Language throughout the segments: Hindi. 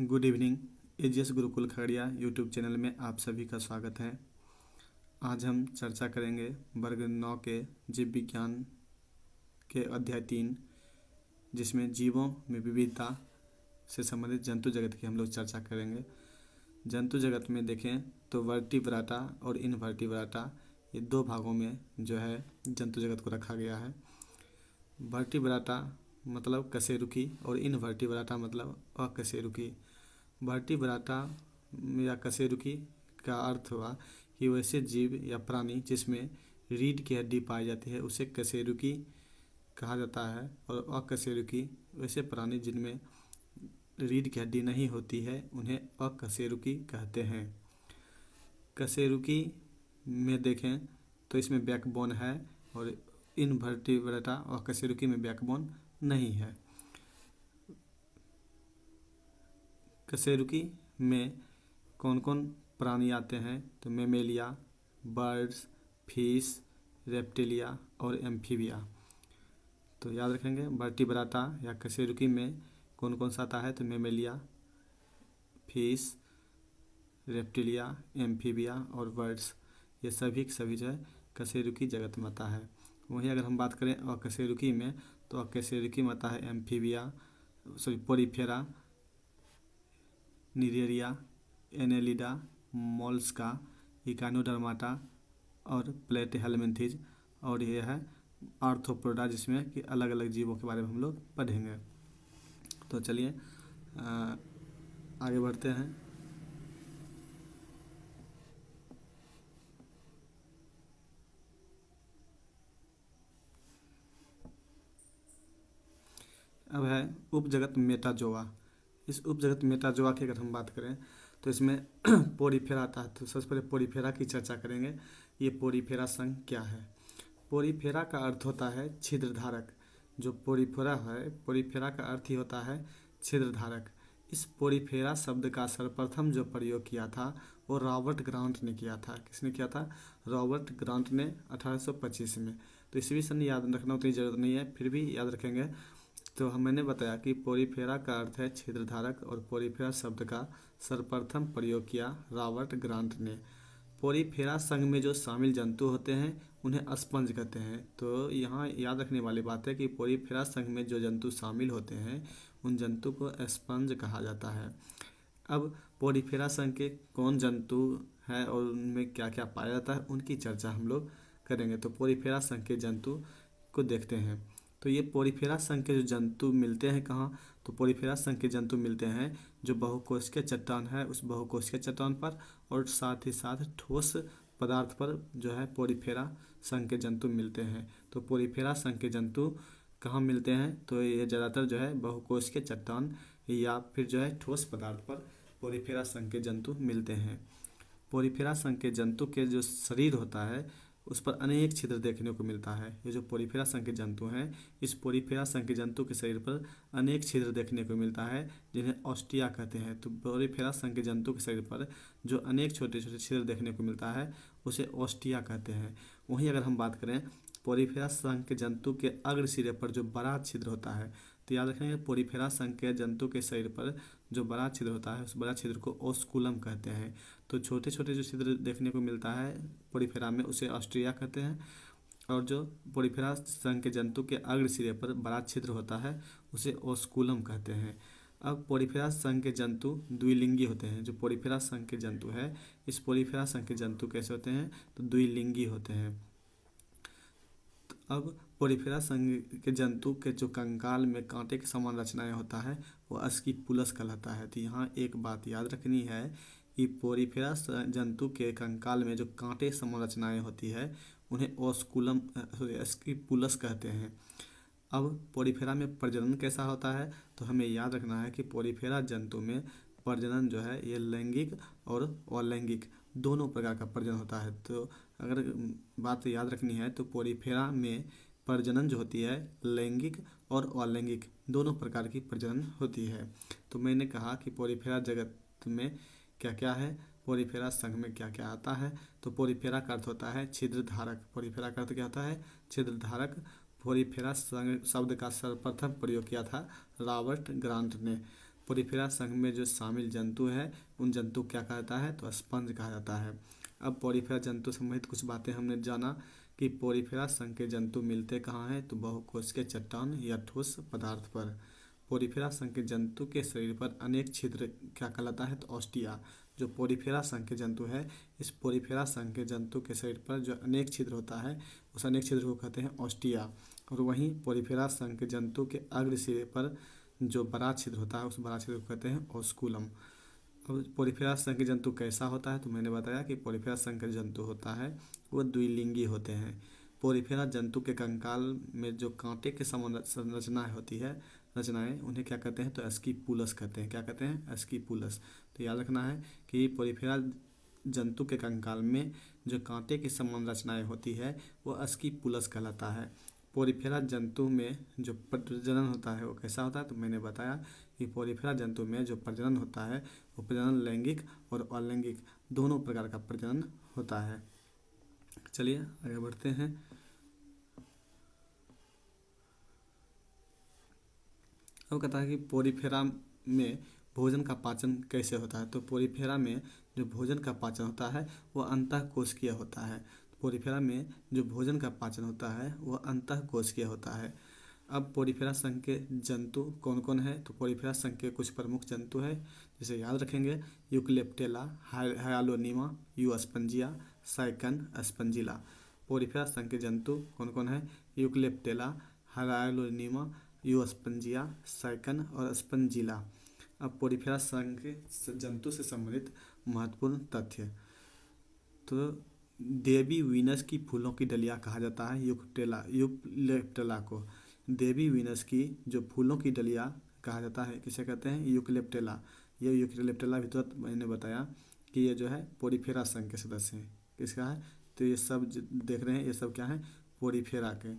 Good evening. AGS Gurukul Khagaria YouTube channel में आप सभी का स्वागत है। आज हम चर्चा करेंगे वर्ग 9 के जीव विज्ञान के अध्याय 3, जिसमें जीवों में विविधता से संबंधित जंतु जगत की हम लोग चर्चा करेंगे। जंतु जगत में देखें तो वर्टिब्राटा और इनवर्टिब्राटा, ये दो भागों में जो है जंतु जगत को रखा गया है। वर्टिब्राटा मतलब कशेरुकी और इनवर्टिब्राटा मतलब अकशेरुकी। वर्टिब्राटा या कशेरुकी का अर्थ हुआ कि वैसे जीव या प्राणी जिसमें रीढ़ की हड्डी पाई जाती है उसे कशेरुकी कहा जाता है, और अकशेरुकी वैसे प्राणी जिनमें रीढ़ की हड्डी नहीं होती है उन्हें अकशेरुकी कहते हैं। कशेरुकी में देखें तो इसमें बैकबोन है, और इनवर्टिब्राटा और कशेरुकी में बैकबोन नहीं है। कशेरुकी में कौन कौन प्राणी आते हैं तो मेमेलिया, बर्ड्स, फिश, रेप्टिलिया और एम्फीबिया। तो याद रखेंगे वर्टिब्राटा या कशेरुकी में कौन कौन सा आता है तो मेमेलिया, फिश, रेप्टिलिया, एम्फीबिया और बर्ड्स, ये सभी जो है कशेरुकी जगत में आता है। वहीं अगर हम बात करें अकशेरुकी में तो अकशेरुकी में आता है एम्फीबिया, पोरीफेरा, निरेरिया, एनेलिडा, मोल्स्का, इकानोडर्माटा और प्लेटिहेल्मिन्थेज, और यह है आर्थ्रोपोडा, जिसमें कि अलग अलग जीवों के बारे में हम लोग पढ़ेंगे। तो चलिए आगे बढ़ते हैं। अब है उपजगत मेटाजोआ। इस उपजगत मेटाजोआ की अगर हम बात करें तो इसमें पोरीफेरा आता है। तो सबसे पहले पोरीफेरा की चर्चा करेंगे। ये पोरीफेरा संघ क्या है? पोरीफेरा का अर्थ होता है छिद्रधारक। जो पोरीफेरा है, पोरीफेरा का अर्थ ही होता है छिद्रधारक। इस पोरीफेरा शब्द का सर्वप्रथम जो प्रयोग किया था वो रॉबर्ट ग्रांट ने किया था। किसने किया था? रॉबर्ट ग्रांट ने 1825 में। तो ईस्वी सन याद रखना उतनी ज़रूरत नहीं है, फिर भी याद रखेंगे। तो मैंने बताया कि पोरीफेरा का अर्थ है छिद्रधारक, और पोरीफेरा शब्द का सर्वप्रथम प्रयोग किया रॉबर्ट ग्रांट ने। पोरीफेरा संघ में जो शामिल जंतु होते हैं उन्हें स्पंज कहते हैं। तो यहाँ याद रखने वाली बात है कि पोरीफेरा संघ में जो जंतु शामिल होते हैं उन जंतु को स्पंज कहा जाता है। अब पोरीफेरा संघ के कौन जंतु हैं और उनमें क्या क्या पाया जाता है उनकी चर्चा हम लोग करेंगे। तो पोरीफेरा संघ के जंतु को देखते हैं। तो ये पोरीफेरा संघ के जो जंतु मिलते हैं कहाँ? तो पोरीफेरा संघ के जंतु मिलते हैं जो बहुकोशिकीय चट्टान है उस बहुकोशिकीय चट्टान पर, और साथ ही साथ ठोस पदार्थ पर जो है पोरीफेरा संघ के जंतु मिलते हैं। तो पोरीफेरा संघ के जंतु कहाँ मिलते हैं? तो ये ज़्यादातर जो है बहुकोशिकीय चट्टान या फिर जो है ठोस पदार्थ पर पोरीफेरा संघ के जंतु मिलते हैं। पोरीफेरा संघ के जंतु के जो शरीर होता है उस पर अनेक छिद्र देखने को मिलता है। ये जो पोरीफेरा संघ के जंतु हैं, इस पोरीफेरा संघ के जंतु के शरीर पर अनेक छिद्र देखने को मिलता है जिन्हें ऑस्टिया कहते हैं। तो पोरीफेरा संघ के जंतु के शरीर पर जो अनेक छोटे छोटे छिद्र देखने को मिलता है उसे ऑस्टिया कहते हैं। वहीं अगर हम बात करें पोरीफेरा संघ के जंतु के अग्र सिरे पर जो बड़ा छिद्र होता है, तो याद रखेंगे पोरीफेरा संघ के जंतु के शरीर पर जो बड़ा छिद्र होता है उस बड़ा छिद्र को ओस्कुलम कहते हैं। तो छोटे छोटे जो छिद्र देखने को मिलता है पोरीफेरा में उसे ऑस्ट्रिया कहते हैं, और जो पोरीफेरा संघ के जंतु के अग्र सिरे पर बड़ा छिद्र होता है उसे ओस्कुलम कहते हैं। अब पोरीफेरा संघ के जंतु द्विलिंगी होते हैं। जो पोरीफेरा संघ के जंतु है, इस पोरीफेरा संघ के जंतु कैसे होते हैं? तो द्विलिंगी होते हैं। अब पोरीफेरा संघ के जंतु के जो कंकाल में कांटे के समान रचनाएं होता है वो अस्कीपुलस कहलाता है। तो यहाँ एक बात याद रखनी है कि पोरीफेरा जंतु के कंकाल में जो कांटे समान रचनाएं होती है उन्हें ओस्कुलम अस्कीपुलस कहते हैं। अब पोरीफेरा में प्रजनन कैसा होता है? तो हमें याद रखना है कि पोरीफेरा जंतु में प्रजनन जो है ये लैंगिक और अलैंगिक दोनों प्रकार का प्रजनन होता है। तो अगर बात याद रखनी है तो पोरीफेरा में प्रजनन जो होती है लैंगिक और अलैंगिक दोनों प्रकार की प्रजनन होती है। तो मैंने कहा कि पोरीफेरा जगत में क्या क्या है, पोरीफेरा संघ में क्या क्या आता है। तो पोरीफेरा का अर्थ होता है छिद्रधारक। पोरीफेरा का अर्थ क्या होता है? छिद्रधारक। पोरीफेरा शब्द का सर्वप्रथम प्रयोग किया था रॉबर्ट ग्रांट ने। पोरिफेरा संघ में जो शामिल जंतु है उन जंतु क्या कहा जाता है, तो स्पंज कहा जाता है। अब पोरिफेरा जंतु संबंधित कुछ बातें हमने जाना कि पोरिफेरा संघ के जंतु मिलते कहाँ हैं, तो बहुकोश के चट्टान या ठोस पदार्थ पर। पोरिफेरा संघ के जंतु के शरीर पर अनेक छिद्र क्या कहलाता है, तो ऑस्टिया। जो पोरिफेरा संघ के जंतु है, इस पोरिफेरा संघ के जंतु के शरीर पर जो अनेक छिद्र होता है उस अनेक छिद्र को कहते हैं ऑस्टिया। और वहीं पोरिफेरा संघ के जंतु के अग्र सिरे पर जो बड़ा छिद्र होता है उस बड़ा छिद्र को कहते हैं ऑस्कुलम। अब पोरिफेरा संघ के जंतु कैसा होता है, तो मैंने बताया कि पोरिफेरा संघ के जंतु होता है वो द्विलिंगी होते हैं। पोरिफेरा जंतु के कंकाल में जो कांटे के समान संरचनाएं होती है, रचनाएं, उन्हें क्या कहते हैं, तो एस्कीपुलस कहते हैं। क्या कहते हैं, एस्कीपुलस। तो याद रखना है कि पोरिफेरा जंतु के कंकाल में जो कांटे की समान रचनाएं होती है वो एस्कीपुलस कहलाता है। पोरिफेरा जंतु में जो प्रजनन होता है वो कैसा होता है, तो मैंने बताया कि पोरिफेरा जंतु में जो प्रजनन होता है वो प्रजनन लैंगिक और अलैंगिक दोनों प्रकार का प्रजनन होता है। चलिए आगे बढ़ते हैं। अब कहता है कि पोरिफेरा में भोजन का पाचन कैसे होता है, तो पोरिफेरा में जो भोजन का पाचन होता है वो अंतःकोशिकीय होता है। पोरिफेरा में जो भोजन का पाचन होता है वो अंतःकोशिकीय होता है। अब पोरिफेरा संघ के जंतु कौन कौन है, तो पोरिफेरा संघ के कुछ प्रमुख जंतु है जिसे याद रखेंगे, यूक्लेप्टेला, हायालोनिमा, यू स्पंजिया, साइकन, स्पंजिला। पोरिफेरा संघ के जंतु कौन कौन है, यूक्लेप्टेला, हायालोनिमा, यू स्पंजिया, साइकन और स्पंजिला। अब पोरिफेरा संघ के जंतु से संबंधित महत्वपूर्ण तथ्य, तो देवी वीनस की फूलों की डलिया कहा जाता है यूक्लेप्टेला को। देवी वीनस की जो फूलों की डलिया कहा जाता है किसे कहते हैं, यूक्लेप्टेला। ये यूक्लेप्टेला भी तो मैंने बताया कि ये जो है पोरिफेरा संघ के सदस्य हैं। किसका है, तो ये सब देख रहे हैं ये सब क्या है, पोरिफेरा के।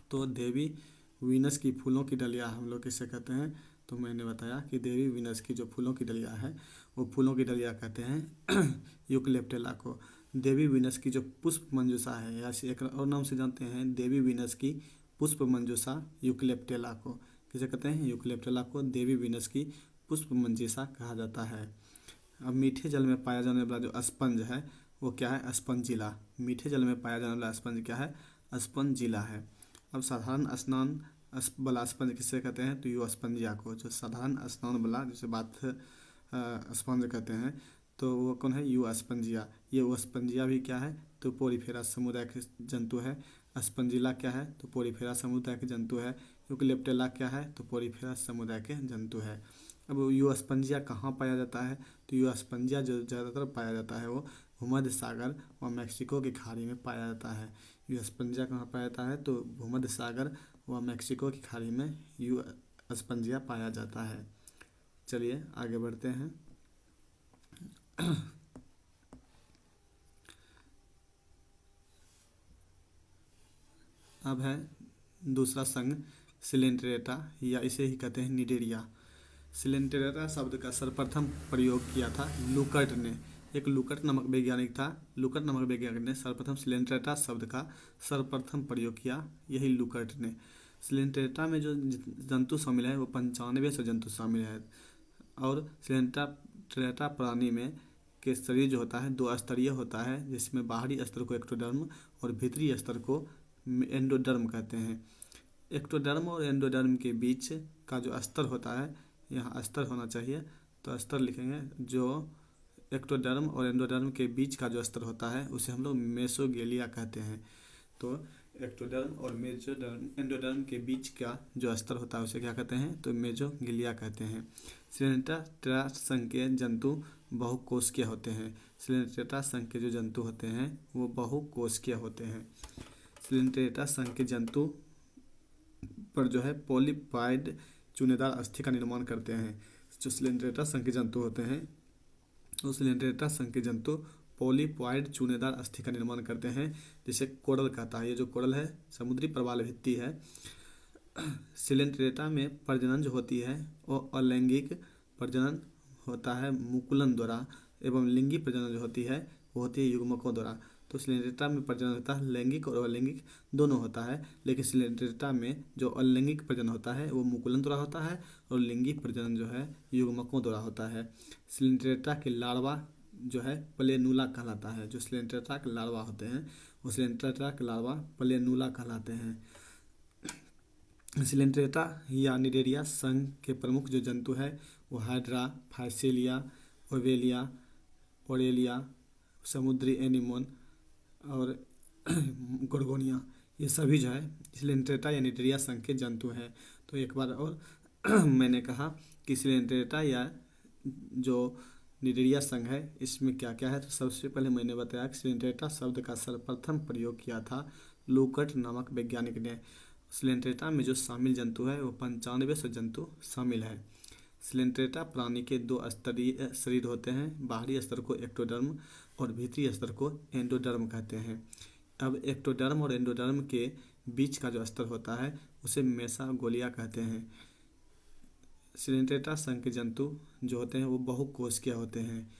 तो देवी वीनस की फूलों की डलिया हम लोग किसे कहते हैं, तो मैंने बताया कि देवी वीनस की जो फूलों की डलिया है वो फूलों की डलिया कहते हैं यूक्लेप्टेला को। देवी वीनस की जो पुष्प मंजूषा है, या एक और नाम से जानते हैं देवी वीनस की पुष्प मंजूषा यूक्लेप्टेला को। किसे कहते हैं, यूक्लेप्टेला को देवी वीनस की पुष्प मंजूषा कहा जाता है। अब मीठे जल में पाया जाने वाला जो स्पंज है वो क्या है, स्पंजिला। मीठे जल में पाया जाने वाला स्पंज क्या है, स्पंजिला है। अब साधारण स्नान वाला स्पंज किसे कहते हैं, तो यू स्पंजिया को। जो साधारण स्नान वाला जिसे बाथ स्पंज कहते हैं तो वो कौन है, यू स्पंजिया। ये वो स्पंजिया भी क्या है, तो पोरिफेरा समुदाय के जंतु है। स्पंजिला क्या है, तो पोरिफेरा समुदाय के जंतु है। यूक्लेप्टेला क्या है, तो पोरिफेरा समुदाय के जंतु है। अब यू स्पंजिया कहाँ पाया जाता है, तो यू स्पंजिया जो ज़्यादातर पाया जाता है वो भूमध्य सागर और मैक्सिको की खाड़ी में पाया जाता है। यू स्पंजिया कहाँ पाया जाता है, तो भूमध्य सागर व मैक्सिको की खाड़ी में यू स्पंजिया पाया जाता है। चलिए आगे बढ़ते हैं। अब है दूसरा संघ सिलेंट्रेटा, या इसे ही कहते हैं निडेरिया। सिलेंट्रेटा शब्द का सर्वप्रथम प्रयोग किया था लुकर्ट ने। एक लुकर्ट नामक वैज्ञानिक था। लुकर्ट नामक वैज्ञानिक ने सर्वप्रथम सिलेंट्रेटा शब्द का सर्वप्रथम प्रयोग किया, यही लुकर्ट ने। सिलेंट्रेटा में जो जंतु शामिल है वो 95 जंतु शामिल है। और सिलेंट्रेटा प्राणी में के शरीर जो होता है दो स्तरीय होता है, जिसमें बाहरी स्तर को एक्टोडर्म और भीतरी स्तर को एंडोडर्म कहते हैं। एक्टोडर्म और एंडोडर्म के बीच का जो स्तर होता है, यहाँ स्तर होना चाहिए तो स्तर लिखेंगे। जो एक्टोडर्म और एंडोडर्म के बीच का जो स्तर होता है उसे हम लोग मेसोगेलिया कहते हैं। तो एक्टोडर्म और एंडोडर्म के बीच का जो स्तर होता है उसे क्या कहते हैं, तो मेसोगेलिया कहते हैं। सिलेंट्रेटा संघ के जंतु बहुकोशिकीय होते हैं। सिलेंट्रेटा संघ के जो जंतु होते हैं वो बहुकोशिकीय होते हैं। सिलेंट्रेटा संघ के जंतु पर जो है पॉलीपाइड चूनेदार अस्थि का निर्माण करते हैं। जो सिलेंट्रेटा संघ के जंतु होते हैं वो सिलेंट्रेटा संघ के जंतु पॉलीपॉइड चूनेदार अस्थि का निर्माण करते हैं, जिसे कोरल कहता है। ये जो कोरल है समुद्री प्रवाल भित्ति है। सिलेंट्रेटा में प्रजनन जो होती है वो अलैंगिक प्रजनन होता है मुकुलन द्वारा, एवं लिंगी प्रजनन जो होती है वो होती है युग्मकों द्वारा। तो तो सिलेंडरेटा में प्रजनन होता है लैंगिक और अलैंगिक दोनों होता है, लेकिन सिलेंडरेटा में जो अलैंगिक प्रजनन होता है वो मुकुलन द्वारा होता है और लैंगिक प्रजनन जो है युग्मकों द्वारा होता है। सिलेंडरेटा के लार्वा जो है प्लेनुला कहलाता है। जो सिलेंडरेटा के लार्वा होते हैं वो सिलेंडरेटा के लार्वा प्लेनुला कहलाते हैं। सिलेंडरेटा या निडेरिया संघ के प्रमुख जो जंतु है वो हाइड्रा, फाइसेलिया, ओवेलिया, ओरेलिया, समुद्री एनीमोन और गोर्गोनिया, ये सभी जो है सिलेंडरेटा या निडेरिया संघ के जंतु हैं। तो एक बार और मैंने कहा कि सिलेंडरेटा या जो निडेरिया संघ है इसमें क्या क्या है। तो सबसे पहले मैंने बताया कि सिलेंडरेटा शब्द का सर्वप्रथम प्रयोग किया था लूकर्ट नामक वैज्ञानिक ने। सिलेंडरेटा में जो शामिल जंतु है वो 95 जंतु शामिल है। सिलेंडरेटा प्राणी के 2 स्तरीय शरीर होते हैं। बाहरी स्तर को एक्टोडर्म और भीतरी स्तर को एंडोडर्म कहते हैं। अब एक्टोडर्म और एंडोडर्म के बीच का जो स्तर होता है उसे मेसागोलिया कहते हैं। सिलेंडरेटा संघ के जंतु जो होते हैं वो बहुकोशिकीय होते हैं।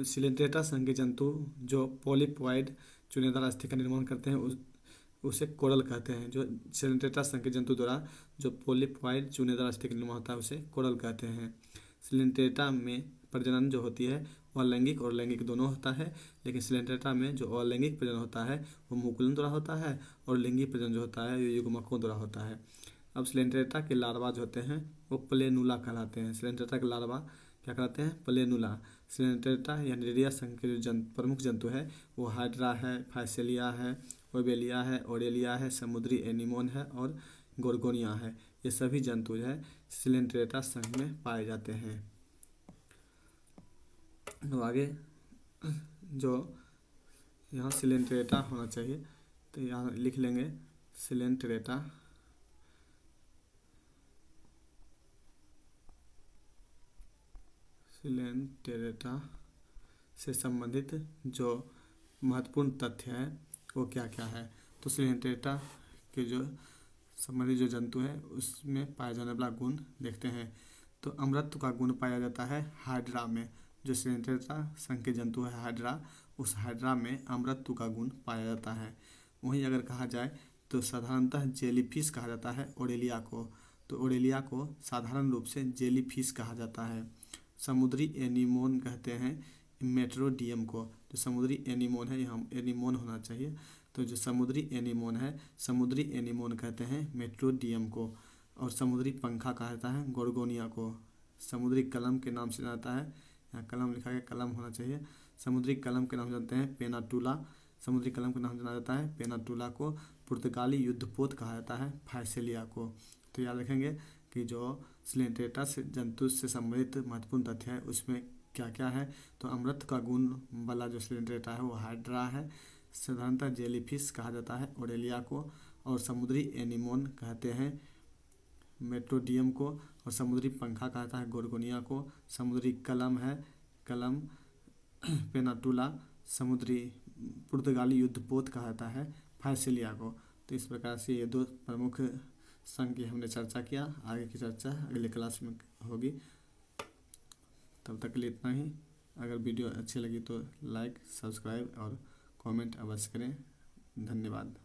सिलेंडरेटा संघ के जंतु जो पॉलीप्लॉइड चूनेदार अस्थि का निर्माण करते हैं उसे कोरल कहते हैं। जो सिलेंडरेटा संघ के जंतु द्वारा जो पॉलीप्लॉइड चूनेदार अस्थि का निर्माण होता है उसे कोरल कहते हैं। सिलेंडरेटा में प्रजनन जो होती है वह लैंगिक और लैंगिक दोनों होता है, लेकिन सिलेंडरेटा में जो अलैंगिक प्रजनन होता है वो मुकुलन द्वारा होता है और लैंगिक प्रजनन जो होता है वो युग्मकों द्वारा होता है। अब सिलेंडरेटा के लार्वा जो होते हैं वो प्लेनुला कहलाते हैं। सिलेंडरेटा के लार्वा क्या कहलाते हैं? प्लेनुला। सिलेंडरेटा या निडेरिया संघ के जो प्रमुख जंतु है वो हाइड्रा है, फाइसेलिया है, ओवेलिया है, ओरेलिया है, समुद्री एनीमोन है और गोर्गोनिया है। ये सभी जंतु जो है सिलेंडरेटा संघ में पाए जाते हैं। तो आगे जो यहाँ सिलेंडरेटा होना चाहिए तो यहाँ लिख लेंगे सिलेंडरेटा से संबंधित जो महत्वपूर्ण तथ्य हैं वो क्या क्या है। तो सिलेंडरेटा के जो संबंधित जो जंतु है उसमें पाया जाने वाला गुण देखते हैं। तो अमृत का गुण पाया जाता है हाइड्रा में। जो सिलेंडरेटा संघ के जंतु है हाइड्रा, उस हाइड्रा में अमृत का गुण पाया जाता है। वहीं अगर कहा जाए तो साधारणतः जेलीफिश कहा जाता है ओरेलिया को। तो ओरेलिया को साधारण रूप से जेलीफिश कहा जाता है। समुद्री एनीमोन कहते हैं मेट्रोडियम को। जो समुद्री एनीमोन है यहाँ एनीमोन होना चाहिए। तो जो समुद्री एनीमोन है समुद्री एनीमोन कहते हैं मेट्रोडियम को। और समुद्री पंखा कहा जाता है गोर्गोनिया को। समुद्री कलम के नाम से जाता है, यहाँ कलम लिखा गया, कलम होना चाहिए। समुद्री कलम के नाम जानते हैं पेनाटूला। समुद्री कलम के नाम जाना जाता है पेनाटूला को। पुर्तगाली युद्धपोत कहा जाता है फाइसेलिया को। तो याद रखेंगे कि जो सिलेंडरेटा से जंतु से संबंधित महत्वपूर्ण तथ्य है उसमें क्या क्या है। तो अमृत का गुण वाला जो सिलेंडरेटा है वो हाइड्रा है। साधारणतः जेलीफिश कहा जाता है ओरेलिया को। और समुद्री एनीमोन कहते हैं मेट्रोडियम को। और समुद्री पंखा कहा जाता है गोर्गोनिया को। समुद्री कलम है कलम पेनाटूला। समुद्री पुर्तगाली युद्धपोत कहा जाता है फाइसेलिया को। तो इस प्रकार से ये 2 प्रमुख संघ की हमने चर्चा किया। आगे की चर्चा अगले क्लास में होगी। तब तक के लिए इतना ही। अगर वीडियो अच्छी लगी तो लाइक, सब्सक्राइब और कमेंट अवश्य करें। धन्यवाद।